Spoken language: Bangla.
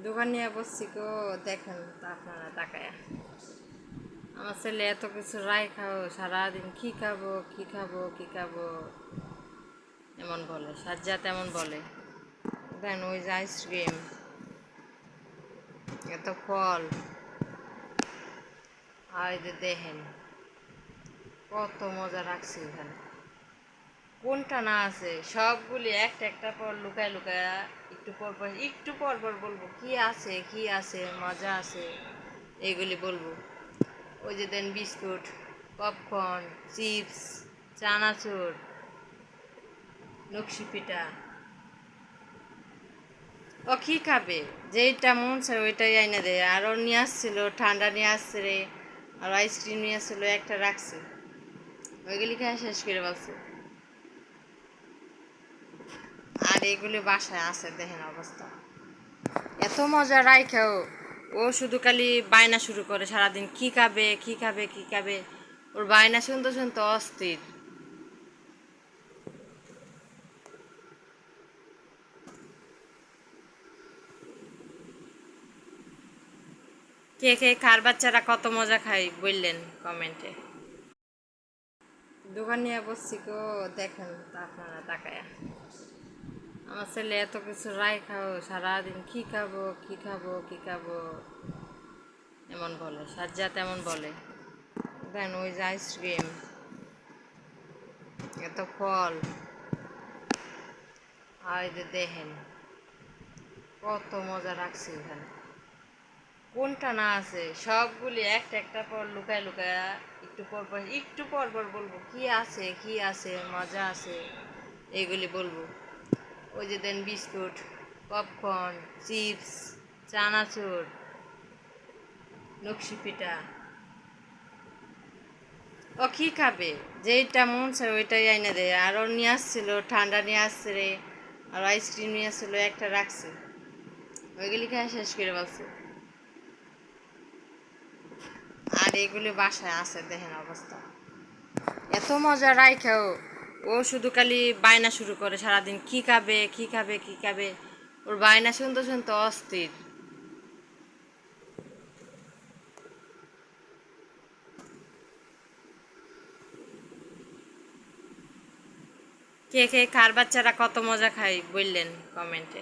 দোকান নিয়ে বসছি গো, দেখেন তা আপনারা তাকায়া। আমার ছেলে এত কিছু রাই খাও, সারাদিন কি খাবো কি খাবো কি খাবো এমন বলে, সাজ্জাত এমন বলে। দেন ওই যে আইসক্রিম, এত ফল, আর এই যে দেখেন কত মজা রাখছি এখানে। কোনটা না আছে সবগুলি একটা একটা পর লুকায় লুকায় একটু পর পর বলবো কি আছে কি আছে, মজা আছে এইগুলি বলবো। ওই যে দেন বিস্কুট, পপকর্ন, চিপস, চানাচুর, নকশি পিঠা। ও কি খাবে, যেইটা মন চায় ওইটাই আইনে দেয়। আর ও নিয়ে আসছিল ঠান্ডা নিয়ে আসছে রে, আর আইসক্রিম নিয়ে আসছিল একটা রাখছে, ওইগুলি খেয়ে শেষ করে বলছে। আর এগুলি বাসায় আছে, দেখেন অবস্থা। এত মজা রাইখাও, ও শুধু খালি বায়না শুরু করে সারাদিন কি খাবে কি খাবে কি খাবে। ওর বায়না শুনতে শুনতে অস্থির। কে কে কার বাচ্চারা কত মজা খায় বললেন কমেন্টে। দোকান নিয়ে বসছি গো, দেখেন তা আপনারা তাকায়া। আমার ছেলে এত কিছু রাই খাও, সারাদিন কি খাবো কি খাবো কি খাবো এমন বলে, সাজ্জাত এমন বলে। দেন ওই যে আইসক্রিম, এত ফল, আর এই যে দেখেন কত মজা রাখছি এখানে। কোনটা না আছে সবগুলি একটা একটা পর লুকায় লুকায় একটু পর পর বলবো কি আছে কি আছে, মজা আছে এইগুলি বলবো। ওই যে দেন বিস্কুট, পপকর্ন, চিপস, চানাচুর, নকশি পিঠা। ও কি খাবে, যেইটা মন চায় ওইটাই আইনে দেয়। আর ও নিয়ে আসছিল ঠান্ডা নিয়ে আসছে রে, আর আইসক্রিম নিয়ে আসছিল একটা রাখছে, ওইগুলি খেয়ে শেষ করে বলছে। আর এগুলি বাসায় আছে, দেখেন অবস্থা। এত মজা রাইখাও, ও শুধু খালি বায়না শুরু করে সারাদিন কি খাবে কি খাবে কি খাবে। ওর বায়না শুনতে শুনতে অস্থির। কে কে কার বাচ্চারা কত মজা খায় বললেন কমেন্টে।